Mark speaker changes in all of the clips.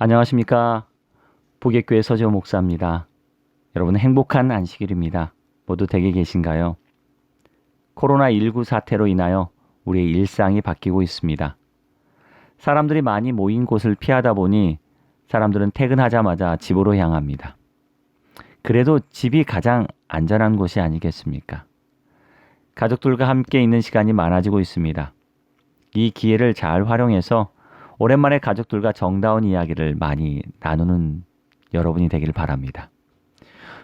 Speaker 1: 안녕하십니까. 보객교회 서재호 목사입니다. 여러분 행복한 안식일입니다. 모두 댁에 계신가요? 코로나19 사태로 인하여 우리의 일상이 바뀌고 있습니다. 사람들이 많이 모인 곳을 피하다 보니 사람들은 퇴근하자마자 집으로 향합니다. 그래도 집이 가장 안전한 곳이 아니겠습니까? 가족들과 함께 있는 시간이 많아지고 있습니다. 이 기회를 잘 활용해서 오랜만에 가족들과 정다운 이야기를 많이 나누는 여러분이 되길 바랍니다.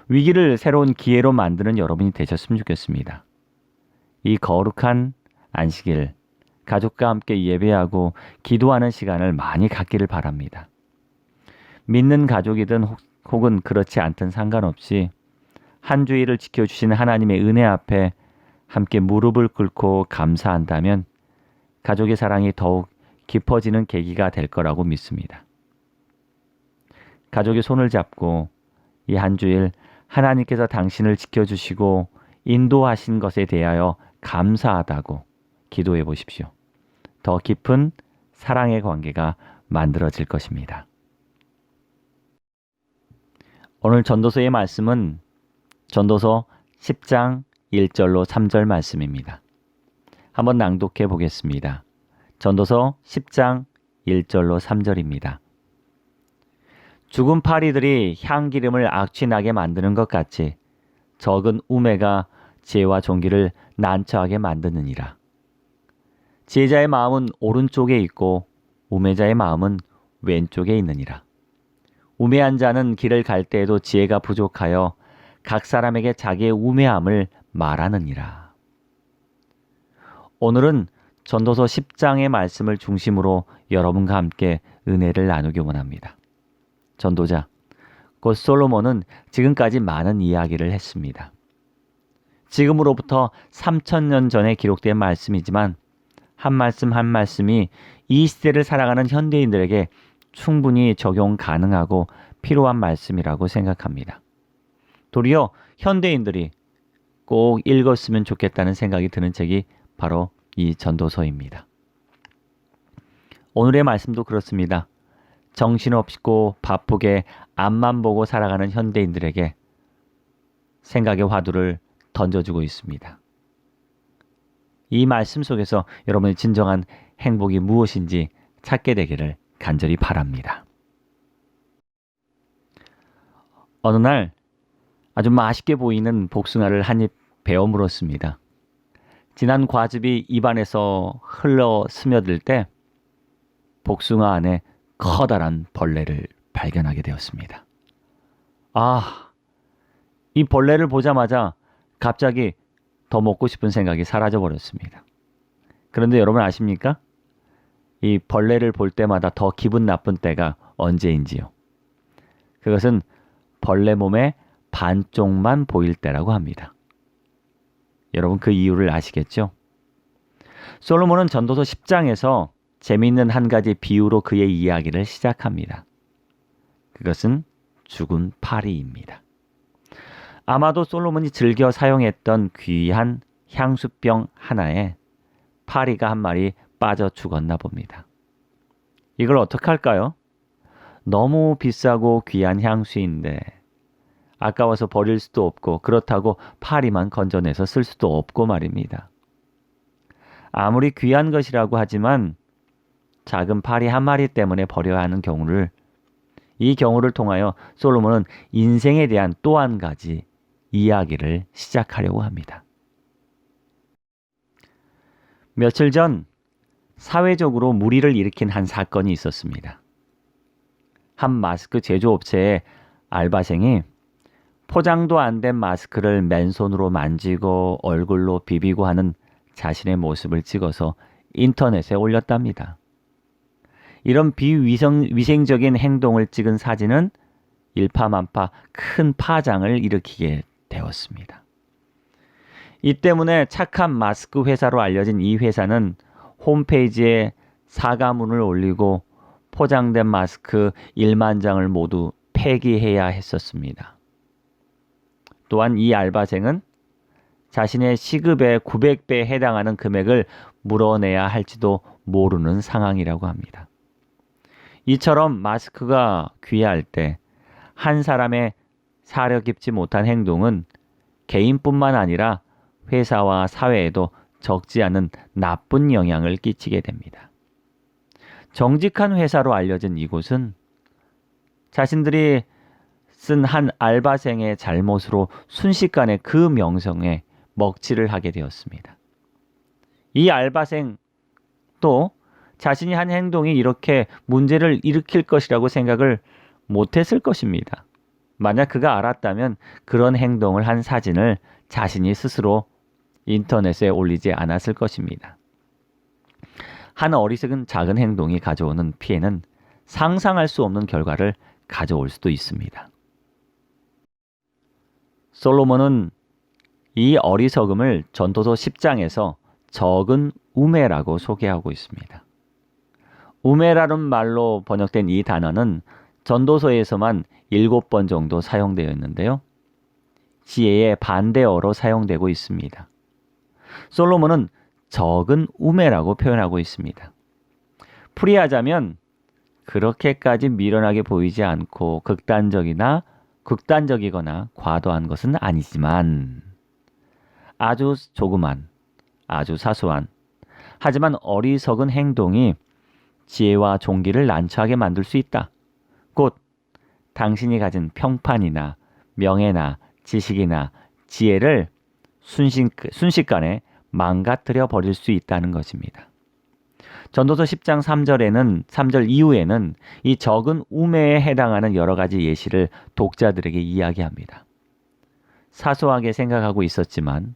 Speaker 1: 위기를 새로운 기회로 만드는 여러분이 되셨으면 좋겠습니다. 이 거룩한 안식일, 가족과 함께 예배하고 기도하는 시간을 많이 갖기를 바랍니다. 믿는 가족이든 혹은 그렇지 않든 상관없이 한 주일을 지켜주신 하나님의 은혜 앞에 함께 무릎을 꿇고 감사한다면 가족의 사랑이 더욱 깊어지는 계기가 될 거라고 믿습니다. 가족의 손을 잡고 이 한 주일 하나님께서 당신을 지켜주시고 인도하신 것에 대하여 감사하다고 기도해 보십시오. 더 깊은 사랑의 관계가 만들어질 것입니다. 오늘 전도서의 말씀은 전도서 10장 1절로 3절 말씀입니다. 한번 낭독해 보겠습니다. 전도서 10장 1절로 3절입니다. 죽은 파리들이 향기름을 악취나게 만드는 것 같이 적은 우매가 지혜와 존귀를 난처하게 만드느니라. 지혜자의 마음은 오른쪽에 있고 우매자의 마음은 왼쪽에 있느니라. 우매한 자는 길을 갈 때에도 지혜가 부족하여 각 사람에게 자기의 우매함을 말하느니라. 오늘은 전도서 10장의 말씀을 중심으로 여러분과 함께 은혜를 나누기 원합니다. 전도자, 곧 솔로몬은 지금까지 많은 이야기를 했습니다. 지금으로부터 3000년 전에 기록된 말씀이지만 한 말씀 한 말씀이 이 시대를 살아가는 현대인들에게 충분히 적용 가능하고 필요한 말씀이라고 생각합니다. 도리어 현대인들이 꼭 읽었으면 좋겠다는 생각이 드는 책이 바로 이 전도서입니다. 오늘의 말씀도 그렇습니다. 정신없고 바쁘게 앞만 보고 살아가는 현대인들에게 생각의 화두를 던져주고 있습니다. 이 말씀 속에서 여러분의 진정한 행복이 무엇인지 찾게 되기를 간절히 바랍니다. 어느 날 아주 맛있게 보이는 복숭아를 한 입 베어 물었습니다. 진한 과즙이 입안에서 흘러 스며들 때 복숭아 안에 커다란 벌레를 발견하게 되었습니다. 이 벌레를 보자마자 갑자기 더 먹고 싶은 생각이 사라져 버렸습니다. 그런데 여러분 아십니까? 이 벌레를 볼 때마다 더 기분 나쁜 때가 언제인지요? 그것은 벌레 몸의 반쪽만 보일 때라고 합니다. 여러분 그 이유를 아시겠죠? 솔로몬은 전도서 10장에서 재미있는 한 가지 비유로 그의 이야기를 시작합니다. 그것은 죽은 파리입니다. 아마도 솔로몬이 즐겨 사용했던 귀한 향수병 하나에 파리가 한 마리 빠져 죽었나 봅니다. 이걸 어떻게 할까요? 너무 비싸고 귀한 향수인데 아까워서 버릴 수도 없고 그렇다고 파리만 건져내서 쓸 수도 없고 말입니다. 아무리 귀한 것이라고 하지만 작은 파리 한 마리 때문에 버려야 하는 이 경우를 통하여 솔로몬은 인생에 대한 또 한 가지 이야기를 시작하려고 합니다. 며칠 전 사회적으로 물의를 일으킨 한 사건이 있었습니다. 한 마스크 제조업체의 알바생이 포장도 안 된 마스크를 맨손으로 만지고 얼굴로 비비고 하는 자신의 모습을 찍어서 인터넷에 올렸답니다. 이런 비위생적인 행동을 찍은 사진은 일파만파 큰 파장을 일으키게 되었습니다. 이 때문에 착한 마스크 회사로 알려진 이 회사는 홈페이지에 사과문을 올리고 포장된 마스크 1만 장을 모두 폐기해야 했었습니다. 또한 이 알바생은 자신의 시급의 900배에 해당하는 금액을 물어내야 할지도 모르는 상황이라고 합니다. 이처럼 마스크가 귀할 때 한 사람의 사려 깊지 못한 행동은 개인뿐만 아니라 회사와 사회에도 적지 않은 나쁜 영향을 끼치게 됩니다. 정직한 회사로 알려진 이곳은 자신들이 쓴 한 알바생의 잘못으로 순식간에 그 명성에 먹칠을 하게 되었습니다. 이 알바생 또 자신이 한 행동이 이렇게 문제를 일으킬 것이라고 생각을 못했을 것입니다. 만약 그가 알았다면 그런 행동을 한 사진을 자신이 스스로 인터넷에 올리지 않았을 것입니다. 한 어리석은 작은 행동이 가져오는 피해는 상상할 수 없는 결과를 가져올 수도 있습니다. 솔로몬은 이 어리석음을 전도서 10장에서 적은 우매라고 소개하고 있습니다. 우매라는 말로 번역된 이 단어는 전도서에서만 7번 정도 사용되어 있는데요. 지혜의 반대어로 사용되고 있습니다. 솔로몬은 적은 우매라고 표현하고 있습니다. 풀이하자면 그렇게까지 미련하게 보이지 않고 극단적이거나 과도한 것은 아니지만 아주 조그만, 아주 사소한, 하지만 어리석은 행동이 지혜와 종기를 난처하게 만들 수 있다. 곧 당신이 가진 평판이나 명예나 지식이나 지혜를 순식간에 망가뜨려 버릴 수 있다는 것입니다. 전도서 10장 3절 이후에는 이 적은 우매에 해당하는 여러 가지 예시를 독자들에게 이야기합니다. 사소하게 생각하고 있었지만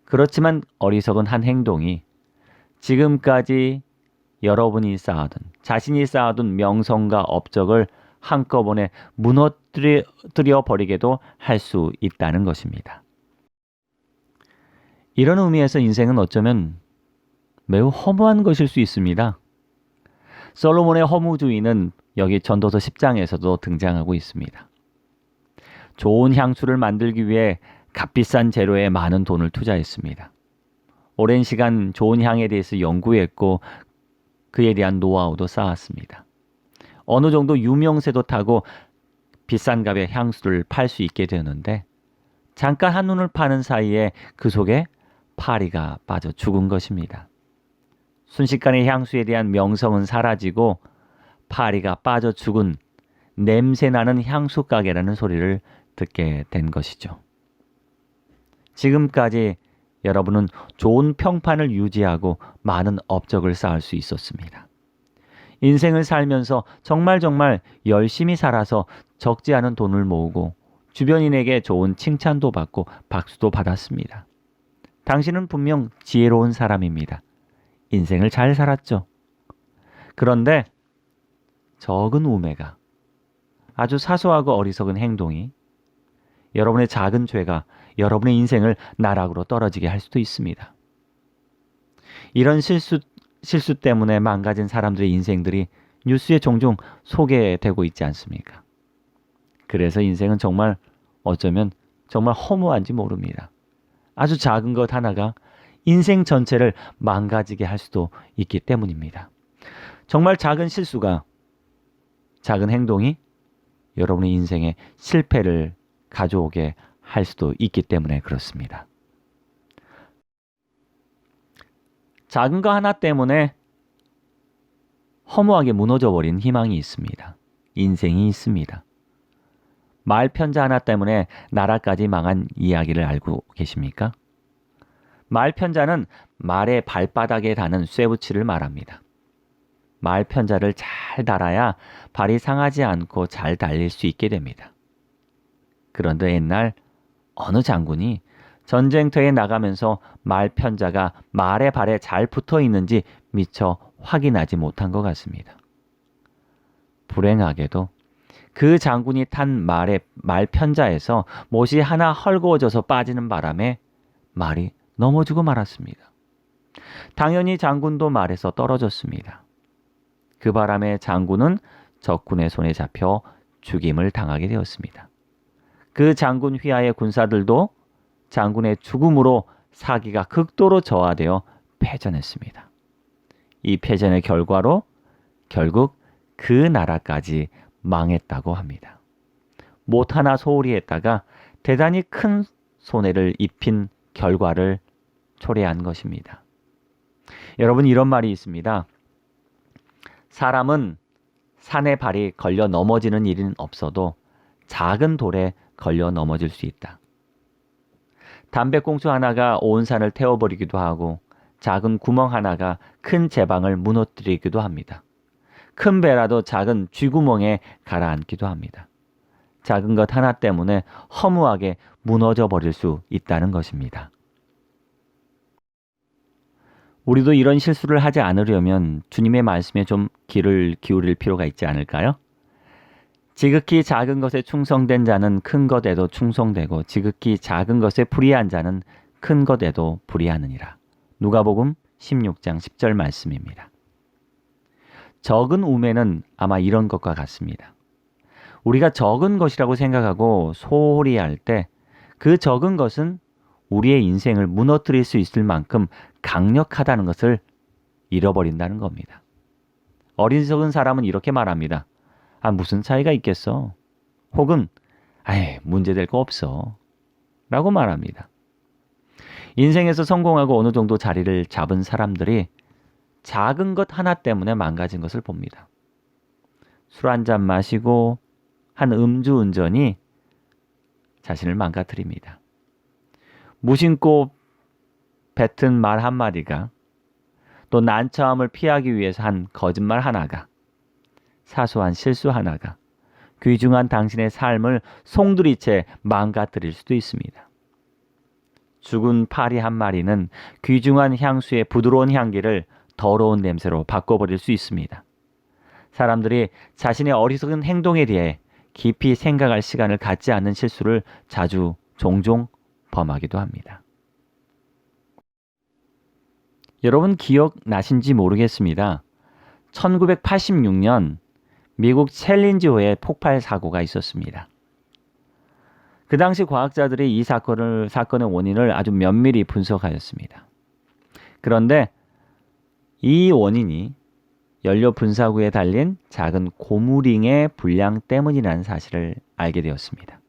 Speaker 1: 그렇지만 어리석은 한 행동이 지금까지 여러분이 자신이 쌓아둔 명성과 업적을 한꺼번에 무너뜨려 버리게도 할 수 있다는 것입니다. 이런 의미에서 인생은 어쩌면 매우 허무한 것일 수 있습니다. 솔로몬의 허무주의는 여기 전도서 10장에서도 등장하고 있습니다. 좋은 향수를 만들기 위해 값비싼 재료에 많은 돈을 투자했습니다. 오랜 시간 좋은 향에 대해서 연구했고 그에 대한 노하우도 쌓았습니다. 어느 정도 유명세도 타고 비싼 값의 향수를 팔 수 있게 되었는데 잠깐 한눈을 파는 사이에 그 속에 파리가 빠져 죽은 것입니다. 순식간에 향수에 대한 명성은 사라지고 파리가 빠져 죽은 냄새나는 향수 가게라는 소리를 듣게 된 것이죠. 지금까지 여러분은 좋은 평판을 유지하고 많은 업적을 쌓을 수 있었습니다. 인생을 살면서 정말 열심히 살아서 적지 않은 돈을 모으고 주변인에게 좋은 칭찬도 받고 박수도 받았습니다. 당신은 분명 지혜로운 사람입니다. 인생을 잘 살았죠. 그런데 적은 우매가, 아주 사소하고 어리석은 행동이, 여러분의 작은 죄가 여러분의 인생을 나락으로 떨어지게 할 수도 있습니다. 이런 실수 때문에 망가진 사람들의 인생들이 뉴스에 종종 소개되고 있지 않습니까? 그래서 인생은 어쩌면 정말 허무한지 모릅니다. 아주 작은 것 하나가 인생 전체를 망가지게 할 수도 있기 때문입니다. 정말 작은 실수가, 작은 행동이 여러분의 인생에 실패를 가져오게 할 수도 있기 때문에 그렇습니다. 작은 거 하나 때문에 허무하게 무너져버린 희망이 있습니다. 인생이 있습니다. 말편자 하나 때문에 나라까지 망한 이야기를 알고 계십니까? 말편자는 말의 발바닥에 닿는 쇠붙이를 말합니다. 말편자를 잘 달아야 발이 상하지 않고 잘 달릴 수 있게 됩니다. 그런데 옛날 어느 장군이 전쟁터에 나가면서 말편자가 말의 발에 잘 붙어 있는지 미처 확인하지 못한 것 같습니다. 불행하게도 그 장군이 탄 말편자에서 못이 하나 헐거워져서 빠지는 바람에 말이 넘어지고 말았습니다. 당연히 장군도 말에서 떨어졌습니다. 그 바람에 장군은 적군의 손에 잡혀 죽임을 당하게 되었습니다. 그 장군 휘하의 군사들도 장군의 죽음으로 사기가 극도로 저하되어 패전했습니다. 이 패전의 결과로 결국 그 나라까지 망했다고 합니다. 못 하나 소홀히 했다가 대단히 큰 손해를 입힌 결과를 초래한 것입니다. 여러분, 이런 말이 있습니다. 사람은 산에 발이 걸려 넘어지는 일은 없어도 작은 돌에 걸려 넘어질 수 있다. 담배꽁초 하나가 온 산을 태워버리기도 하고 작은 구멍 하나가 큰 제방을 무너뜨리기도 합니다. 큰 배라도 작은 쥐구멍에 가라앉기도 합니다. 작은 것 하나 때문에 허무하게 무너져 버릴 수 있다는 것입니다. 우리도 이런 실수를 하지 않으려면 주님의 말씀에 좀 귀를 기울일 필요가 있지 않을까요? 지극히 작은 것에 충성된 자는 큰 것에도 충성되고 지극히 작은 것에 불의한 자는 큰 것에도 불의하느니라. 누가복음 16장 10절 말씀입니다. 적은 우매는 아마 이런 것과 같습니다. 우리가 적은 것이라고 생각하고 소홀히 할 때 그 적은 것은 우리의 인생을 무너뜨릴 수 있을 만큼 강력하다는 것을 잃어버린다는 겁니다. 어리석은 사람은 이렇게 말합니다. 아, 무슨 차이가 있겠어? 혹은 아이, 문제될 거 없어 라고 말합니다. 인생에서 성공하고 어느 정도 자리를 잡은 사람들이 작은 것 하나 때문에 망가진 것을 봅니다. 술 한 잔 마시고 한 음주운전이 자신을 망가뜨립니다. 무심코 뱉은 말 한마디가, 또 난처함을 피하기 위해서 한 거짓말 하나가, 사소한 실수 하나가 귀중한 당신의 삶을 송두리째 망가뜨릴 수도 있습니다. 죽은 파리 한 마리는 귀중한 향수의 부드러운 향기를 더러운 냄새로 바꿔버릴 수 있습니다. 사람들이 자신의 어리석은 행동에 대해 깊이 생각할 시간을 갖지 않는 실수를 종종 범하기도 합니다. 여러분 기억나신지 모르겠습니다. 1986년 미국 챌린지호에 폭발 사고가 있었습니다. 그 당시 과학자들이 이 사건의 원인을 아주 면밀히 분석하였습니다. 그런데 이 원인이 연료 분사구에 달린 작은 고무링의 불량 때문이라는 사실을 알게 되었습니다.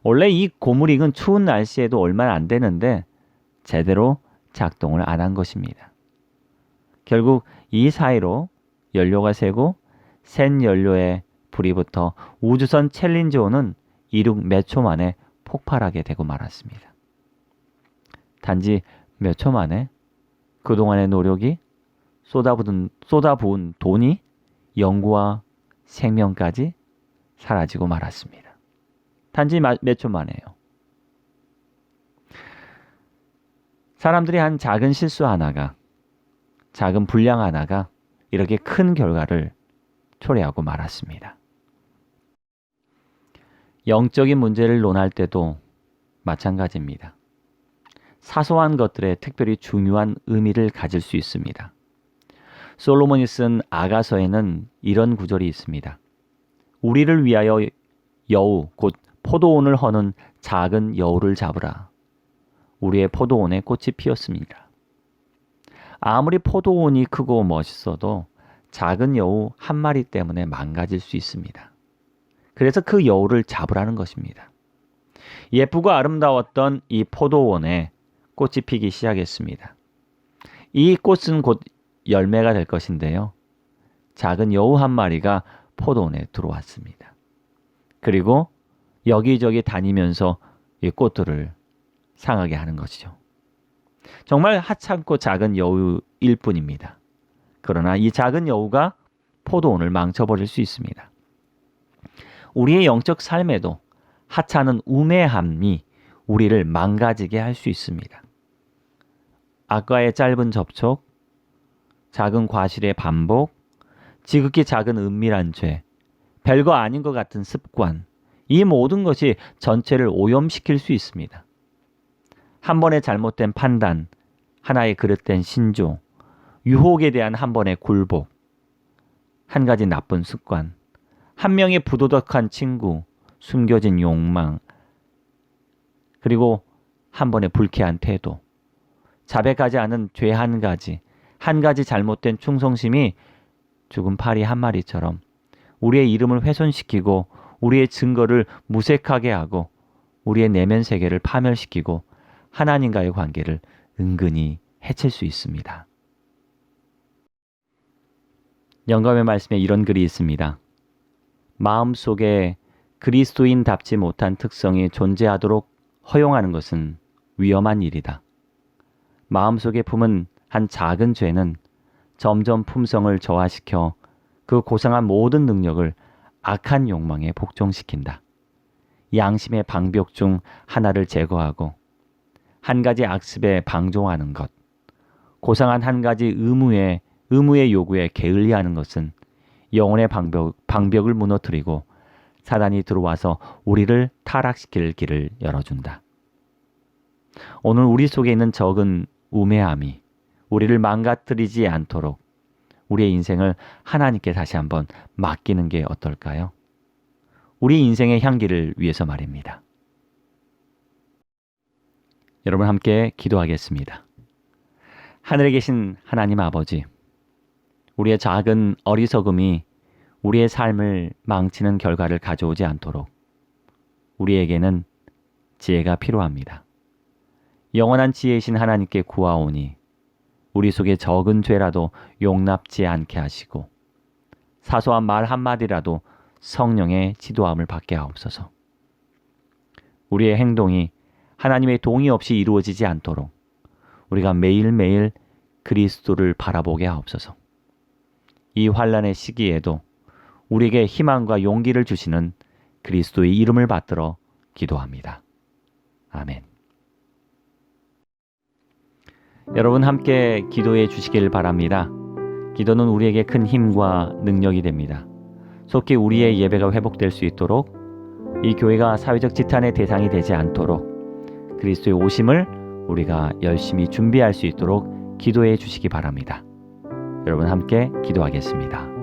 Speaker 1: 원래 이 고무링은 추운 날씨에도 얼마 안 되는데 제대로 작동을 안 한 것입니다. 결국 이 사이로 연료가 새고 샌 연료에 불이 붙어 우주선 챌린지호는 이륙 몇 초 만에 폭발하게 되고 말았습니다. 단지 몇 초 만에 그동안의 노력이 쏟아부은 돈이 연구와 생명까지 사라지고 말았습니다. 단지 몇 초 만에요. 사람들이 한 작은 실수 하나가, 작은 불량 하나가 이렇게 큰 결과를 초래하고 말았습니다. 영적인 문제를 논할 때도 마찬가지입니다. 사소한 것들에 특별히 중요한 의미를 가질 수 있습니다. 솔로몬이 쓴 아가서에는 이런 구절이 있습니다. 우리를 위하여 여우, 곧 포도원을 허는 작은 여우를 잡으라. 우리의 포도원에 꽃이 피었습니다. 아무리 포도원이 크고 멋있어도 작은 여우 한 마리 때문에 망가질 수 있습니다. 그래서 그 여우를 잡으라는 것입니다. 예쁘고 아름다웠던 이 포도원에 꽃이 피기 시작했습니다. 이 꽃은 곧 열매가 될 것인데요. 작은 여우 한 마리가 포도원에 들어왔습니다. 그리고 여기저기 다니면서 이 꽃들을 상하게 하는 것이죠. 정말 하찮고 작은 여우일 뿐입니다. 그러나 이 작은 여우가 포도원을 망쳐버릴 수 있습니다. 우리의 영적 삶에도 하찮은 우매함이 우리를 망가지게 할 수 있습니다. 아까의 짧은 접촉, 작은 과실의 반복, 지극히 작은 은밀한 죄, 별거 아닌 것 같은 습관, 이 모든 것이 전체를 오염시킬 수 있습니다. 한 번의 잘못된 판단, 하나의 그릇된 신조, 유혹에 대한 한 번의 굴복, 한 가지 나쁜 습관, 한 명의 부도덕한 친구, 숨겨진 욕망, 그리고 한 번의 불쾌한 태도, 자백하지 않은 죄 한 가지 잘못된 충성심이 죽은 파리 한 마리처럼 우리의 이름을 훼손시키고 우리의 증거를 무색하게 하고 우리의 내면 세계를 파멸시키고 하나님과의 관계를 은근히 해칠 수 있습니다. 영감의 말씀에 이런 글이 있습니다. 마음속에 그리스도인답지 못한 특성이 존재하도록 허용하는 것은 위험한 일이다. 마음속에 품은 한 작은 죄는 점점 품성을 저하시켜 그 고상한 모든 능력을 악한 욕망에 복종시킨다. 양심의 방벽 중 하나를 제거하고 한 가지 악습에 방종하는 것, 고상한 한 가지 의무의 요구에 게을리하는 것은 영혼의 방벽을 무너뜨리고 사단이 들어와서 우리를 타락시킬 길을 열어준다. 오늘 우리 속에 있는 적은 우매함이 우리를 망가뜨리지 않도록 우리의 인생을 하나님께 다시 한번 맡기는 게 어떨까요? 우리 인생의 향기를 위해서 말입니다. 여러분 함께 기도하겠습니다. 하늘에 계신 하나님 아버지, 우리의 작은 어리석음이 우리의 삶을 망치는 결과를 가져오지 않도록 우리에게는 지혜가 필요합니다. 영원한 지혜이신 하나님께 구하오니 우리 속에 적은 죄라도 용납지 않게 하시고 사소한 말 한마디라도 성령의 지도함을 받게 하옵소서. 우리의 행동이 하나님의 동의 없이 이루어지지 않도록 우리가 매일매일 그리스도를 바라보게 하옵소서. 이 환난의 시기에도 우리에게 희망과 용기를 주시는 그리스도의 이름을 받들어 기도합니다. 아멘. 여러분 함께 기도해 주시길 바랍니다. 기도는 우리에게 큰 힘과 능력이 됩니다. 속히 우리의 예배가 회복될 수 있도록 이 교회가 사회적 지탄의 대상이 되지 않도록 그리스도의 오심을 우리가 열심히 준비할 수 있도록 기도해 주시기 바랍니다. 여러분 함께 기도하겠습니다.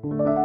Speaker 1: 네.